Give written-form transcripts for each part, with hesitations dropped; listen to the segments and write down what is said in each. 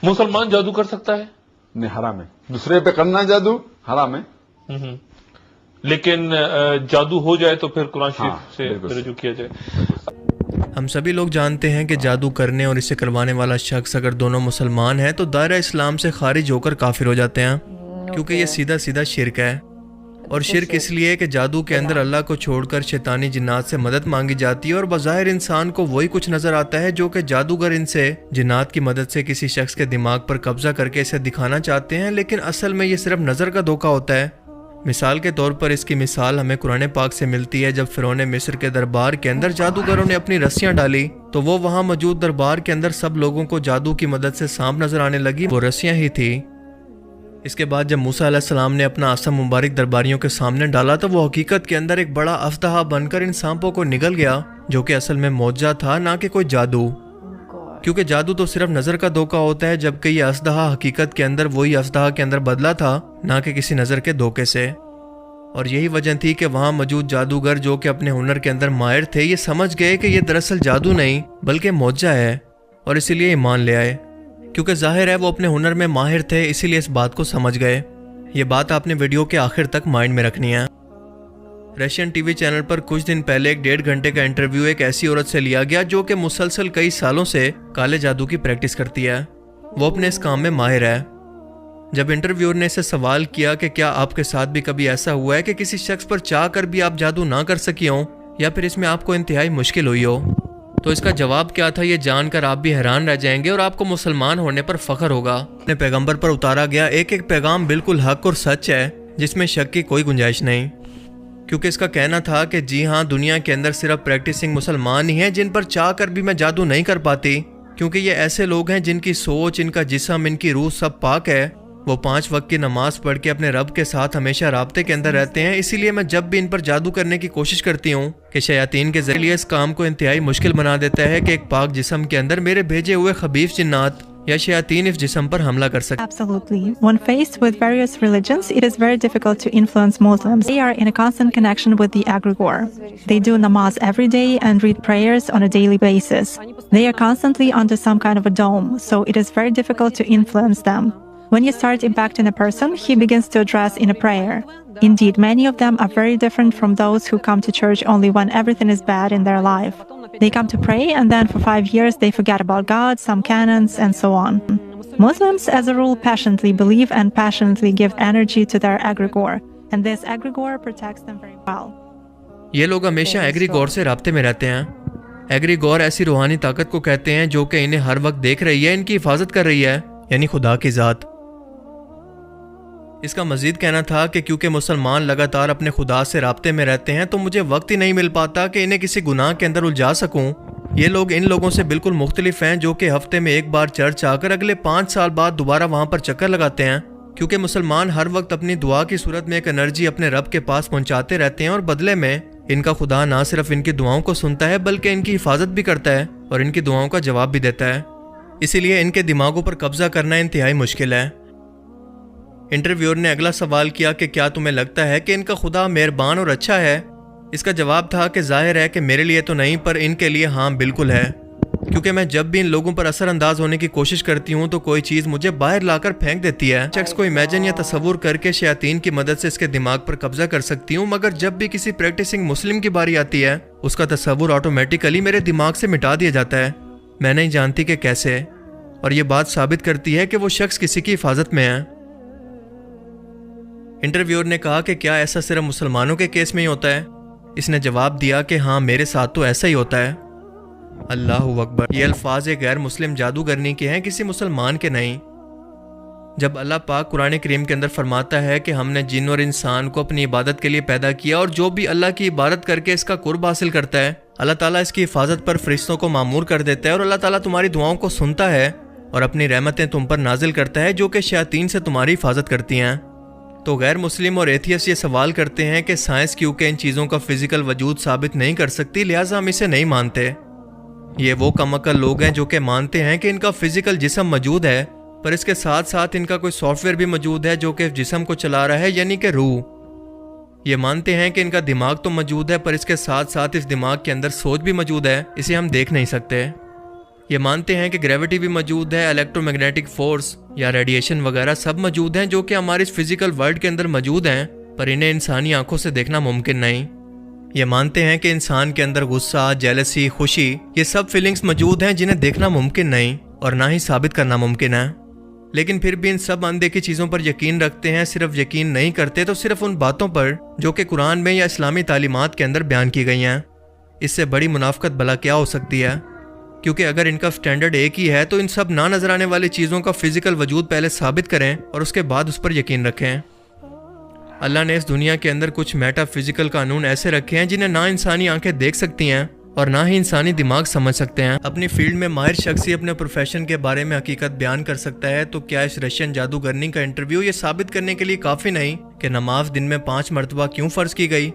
مسلمان جادو کر سکتا ہے؟ نہیں، حرام ہے. دوسرے پہ کرنا جادو حرام ہے. لیکن جادو ہو جائے تو پھر قرآن شریف سے بالکل رجوع کیا جائے. ہم سبھی لوگ جانتے ہیں کہ جادو کرنے اور اسے کروانے والا شخص اگر دونوں مسلمان ہیں تو دائرہ اسلام سے خارج ہو کر کافر ہو جاتے ہیں، کیونکہ یہ سیدھا سیدھا شرک ہے. اور شرک اس لیے کہ جادو کے اندر اللہ کو چھوڑ کر شیطانی جنات سے مدد مانگی جاتی ہے، اور بظاہر انسان کو وہی کچھ نظر آتا ہے جو کہ جادوگر ان سے جنات کی مدد سے کسی شخص کے دماغ پر قبضہ کر کے اسے دکھانا چاہتے ہیں، لیکن اصل میں یہ صرف نظر کا دھوکہ ہوتا ہے. مثال کے طور پر اس کی مثال ہمیں قرآن پاک سے ملتی ہے. جب فرعون مصر کے دربار کے اندر جادوگروں نے اپنی رسیاں ڈالی تو وہ وہاں موجود دربار کے اندر سب لوگوں کو جادو کی مدد سے سانپ نظر آنے لگی، وہ رسیاں ہی تھی. اس کے بعد جب موسیٰ علیہ السلام نے اپنا عصا مبارک درباریوں کے سامنے ڈالا تو وہ حقیقت کے اندر ایک بڑا اژدہا بن کر ان سانپوں کو نگل گیا، جو کہ اصل میں معجزہ تھا، نہ کہ کوئی جادو. کیونکہ جادو تو صرف نظر کا دھوکہ ہوتا ہے، جبکہ یہ اژدہا حقیقت کے اندر وہی اژدہا کے اندر بدلا تھا، نہ کہ کسی نظر کے دھوکے سے. اور یہی وجہ تھی کہ وہاں موجود جادوگر جو کہ اپنے ہنر کے اندر ماہر تھے، یہ سمجھ گئے کہ یہ دراصل جادو نہیں بلکہ معجزہ ہے، اور اسی لیے ایمان لے آئے. کیونکہ ظاہر ہے وہ اپنے ہنر میں ماہر تھے، اسی لیے اس بات کو سمجھ گئے. یہ بات آپ نے ویڈیو کے آخر تک مائنڈ میں رکھنی ہے. رشین ٹی وی چینل پر کچھ دن پہلے ایک 1.5 گھنٹے کا انٹرویو ایک ایسی عورت سے لیا گیا جو کہ مسلسل کئی سالوں سے کالے جادو کی پریکٹس کرتی ہے. وہ اپنے اس کام میں ماہر ہے. جب انٹرویور نے اسے سوال کیا کہ کیا آپ کے ساتھ بھی کبھی ایسا ہوا ہے کہ کسی شخص پر چاہ کر بھی آپ جادو نہ کر سکی ہوں، یا پھر اس میں آپ کو انتہائی مشکل ہوئی ہو، تو اس کا جواب کیا تھا یہ جان کر آپ بھی حیران رہ جائیں گے اور آپ کو مسلمان ہونے پر فخر ہوگا. اپنے پیغمبر پر اتارا گیا ایک ایک پیغام بالکل حق اور سچ ہے، جس میں شک کی کوئی گنجائش نہیں. کیونکہ اس کا کہنا تھا کہ جی ہاں، دنیا کے اندر صرف پریکٹسنگ مسلمان ہی ہیں جن پر چاہ کر بھی میں جادو نہیں کر پاتی، کیونکہ یہ ایسے لوگ ہیں جن کی سوچ، ان کا جسم، ان کی روح سب پاک ہے. وہ 5 وقت کی نماز پڑھ کے اپنے رب کے ساتھ ہمیشہ رابطے کے اندر رہتے ہیں. اسی لیے میں جب بھی ان پر جادو کرنے کی کوشش کرتی ہوں کہ شیاطین کے ذریعے اس کام کو انتہائی مشکل بنا دیتا ہے کہ ایک پاک جسم کے اندر میرے بھیجے ہوئے خبیث جنات یا شیاطین اس جسم پر حملہ کر سکتے. Absolutely. When faced with various religions, it is very difficult to influence Muslims. They are in a constant connection with the egregore. They do namaz every day and read prayers on a daily basis. They are constantly under some kind of a dome, so it is very difficult to influence them. When you start impacting a person, he begins to address in a prayer. Indeed, many of them are very different from those who come to church only when everything is bad in their life. They come to pray and then for 5 years they forget about God, some canons, and so on. Muslims, as a rule, passionately believe and passionately give energy to their egregore, and this egregore protects them very well. یہ لوگ ہمیشہ ایگریگور سے رابطے میں رہتے ہیں. ایگریگور ایسی روحانی طاقت کو کہتے ہیں جو کہ انہیں ہر وقت دیکھ رہی ہے، ان کی حفاظت کر رہی ہے، یعنی خدا کی ذات. اس کا مزید کہنا تھا کہ کیونکہ مسلمان لگاتار اپنے خدا سے رابطے میں رہتے ہیں تو مجھے وقت ہی نہیں مل پاتا کہ انہیں کسی گناہ کے اندر الجھا سکوں. یہ لوگ ان لوگوں سے بالکل مختلف ہیں جو کہ ہفتے میں ایک بار چرچ آ کر اگلے 5 سال بعد دوبارہ وہاں پر چکر لگاتے ہیں. کیونکہ مسلمان ہر وقت اپنی دعا کی صورت میں ایک انرجی اپنے رب کے پاس پہنچاتے رہتے ہیں، اور بدلے میں ان کا خدا نہ صرف ان کی دعاؤں کو سنتا ہے بلکہ ان کی حفاظت بھی کرتا ہے اور ان کی دعاؤں کا جواب بھی دیتا ہے. اسی لیے ان کے دماغوں پر قبضہ کرنا انتہائی مشکل ہے. انٹرویور نے اگلا سوال کیا کہ کیا تمہیں لگتا ہے کہ ان کا خدا مہربان اور اچھا ہے؟ اس کا جواب تھا کہ ظاہر ہے کہ میرے لیے تو نہیں، پر ان کے لیے ہاں بالکل ہے. کیونکہ میں جب بھی ان لوگوں پر اثر انداز ہونے کی کوشش کرتی ہوں تو کوئی چیز مجھے باہر لا کر پھینک دیتی ہے. شخص کو امیجن یا تصور کر کے شیاطین کی مدد سے اس کے دماغ پر قبضہ کر سکتی ہوں، مگر جب بھی کسی پریکٹسنگ مسلم کی باری آتی ہے اس کا تصور آٹومیٹیکلی میرے دماغ سے مٹا دیا جاتا ہے. میں نہیں جانتی کہ کیسے، اور یہ بات ثابت کرتی ہے کہ وہ شخص کسی کی حفاظت میں ہے. انٹرویور نے کہا کہ کیا ایسا صرف مسلمانوں کے کیس میں ہی ہوتا ہے؟ اس نے جواب دیا کہ ہاں، میرے ساتھ تو ایسا ہی ہوتا ہے. اللہ اکبر. یہ الفاظ ایک غیر مسلم جادوگرنی کے ہیں، کسی مسلمان کے نہیں. جب اللہ پاک قرآن کریم کے اندر فرماتا ہے کہ ہم نے جن اور انسان کو اپنی عبادت کے لیے پیدا کیا، اور جو بھی اللہ کی عبادت کر کے اس کا قرب حاصل کرتا ہے اللہ تعالیٰ اس کی حفاظت پر فرشتوں کو مامور کر دیتا ہے، اور اللہ تعالیٰ تمہاری دعاؤں کو سنتا ہے اور اپنی رحمتیں تم پر نازل کرتا ہے جو کہ شیاطین سے تمہاری حفاظت کرتی ہیں. تو غیر مسلم اور ایتھیسٹ یہ سوال کرتے ہیں کہ سائنس کیونکہ ان چیزوں کا فزیکل وجود ثابت نہیں کر سکتی لہٰذا ہم اسے نہیں مانتے. یہ وہ کم عقل لوگ ہیں جو کہ مانتے ہیں کہ ان کا فزیکل جسم موجود ہے، پر اس کے ساتھ ساتھ ان کا کوئی سافٹ ویئر بھی موجود ہے جو کہ جسم کو چلا رہا ہے، یعنی کہ روح. یہ مانتے ہیں کہ ان کا دماغ تو موجود ہے، پر اس کے ساتھ ساتھ اس دماغ کے اندر سوچ بھی موجود ہے، اسے ہم دیکھ نہیں سکتے. یہ مانتے ہیں کہ گریوٹی بھی موجود ہے، الیکٹرو میگنیٹک فورس یا ریڈیشن وغیرہ سب موجود ہیں جو کہ ہمارے اس فزیکل ورلڈ کے اندر موجود ہیں، پر انہیں انسانی آنکھوں سے دیکھنا ممکن نہیں۔ یہ مانتے ہیں کہ انسان کے اندر غصہ، جیلسی، خوشی، یہ سب فیلنگز موجود ہیں جنہیں دیکھنا ممکن نہیں اور نہ ہی ثابت کرنا ممکن ہے، لیکن پھر بھی ان سب اندیکھی چیزوں پر یقین رکھتے ہیں۔ صرف یقین نہیں کرتے تو صرف ان باتوں پر جو کہ قرآن میں یا اسلامی تعلیمات کے اندر بیان کی گئی ہیں۔ اس سے بڑی منافقت بھلا کیا ہو سکتی ہے؟ کیونکہ اگر ان کا سٹینڈرڈ ایک ہی ہے تو ان سب نہ نظر آنے والی چیزوں کا فزیکل وجود پہلے ثابت کریں اور اس کے بعد اس پر یقین رکھیں۔ اللہ نے اس دنیا کے اندر کچھ میٹا فزیکل قانون ایسے رکھے ہیں جنہیں نہ انسانی آنکھیں دیکھ سکتی ہیں اور نہ ہی انسانی دماغ سمجھ سکتے ہیں۔ اپنی فیلڈ میں ماہر شخص ہی اپنے پروفیشن کے بارے میں حقیقت بیان کر سکتا ہے، تو کیا اس رشین جادوگرنی کا انٹرویو یہ ثابت کرنے کے لیے کافی نہیں کہ نماز دن میں 5 مرتبہ کیوں فرض کی گئی؟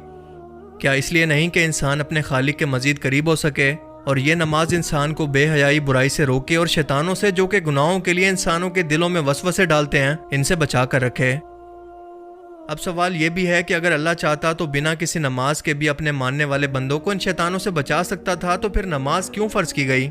کیا اس لیے نہیں کہ انسان اپنے خالق کے مزید قریب ہو سکے، اور یہ نماز انسان کو بے حیائی، برائی سے روکے اور شیطانوں سے جو کہ گناہوں کے لیے انسانوں کے دلوں میں وسوسے ڈالتے ہیں ان سے بچا کر رکھے؟ اب سوال یہ بھی ہے کہ اگر اللہ چاہتا تو بنا کسی نماز کے بھی اپنے ماننے والے بندوں کو ان شیطانوں سے بچا سکتا تھا، تو پھر نماز کیوں فرض کی گئی؟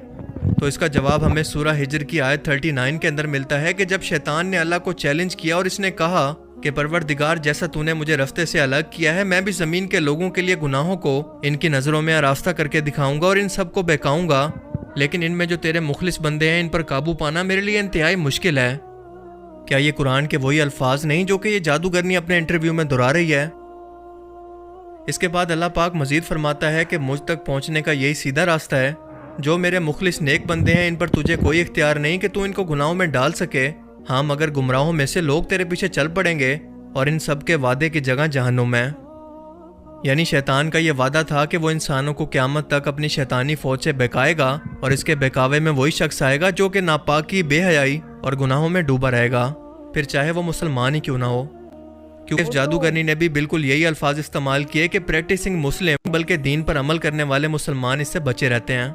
تو اس کا جواب ہمیں سورہ ہجر کی آیت 39 کے اندر ملتا ہے کہ جب شیطان نے اللہ کو چیلنج کیا اور اس نے کہا کہ پروردگار، جیسا تو نے مجھے رستے سے الگ کیا ہے، میں بھی زمین کے لوگوں کے لیے گناہوں کو ان کی نظروں میں آراستہ کر کے دکھاؤں گا اور ان سب کو بہکاؤں گا، لیکن ان میں جو تیرے مخلص بندے ہیں ان پر قابو پانا میرے لیے انتہائی مشکل ہے۔ کیا یہ قرآن کے وہی الفاظ نہیں جو کہ یہ جادوگرنی اپنے انٹرویو میں دہرا رہی ہے؟ اس کے بعد اللہ پاک مزید فرماتا ہے کہ مجھ تک پہنچنے کا یہی سیدھا راستہ ہے۔ جو میرے مخلص نیک بندے ہیں ان پر تجھے کوئی اختیار نہیں کہ تو ان کو گناہوں میں ڈال سکے، ہاں مگر گمراہوں میں سے لوگ تیرے پیچھے چل پڑیں گے اور ان سب کے وعدے کی جگہ جہنم ہے۔ یعنی شیطان کا یہ وعدہ تھا کہ وہ انسانوں کو قیامت تک اپنی شیطانی فوج سے بہکائے گا، اور اس کے بہکاوے میں وہی شخص آئے گا جو کہ ناپاکی، بے حیائی اور گناہوں میں ڈوبا رہے گا، پھر چاہے وہ مسلمان ہی کیوں نہ ہو۔ کیونکہ اس جادوگرنی نے بھی بالکل یہی الفاظ استعمال کیے کہ پریکٹسنگ مسلم، بلکہ دین پر عمل کرنے والے مسلمان اس سے بچے رہتے ہیں۔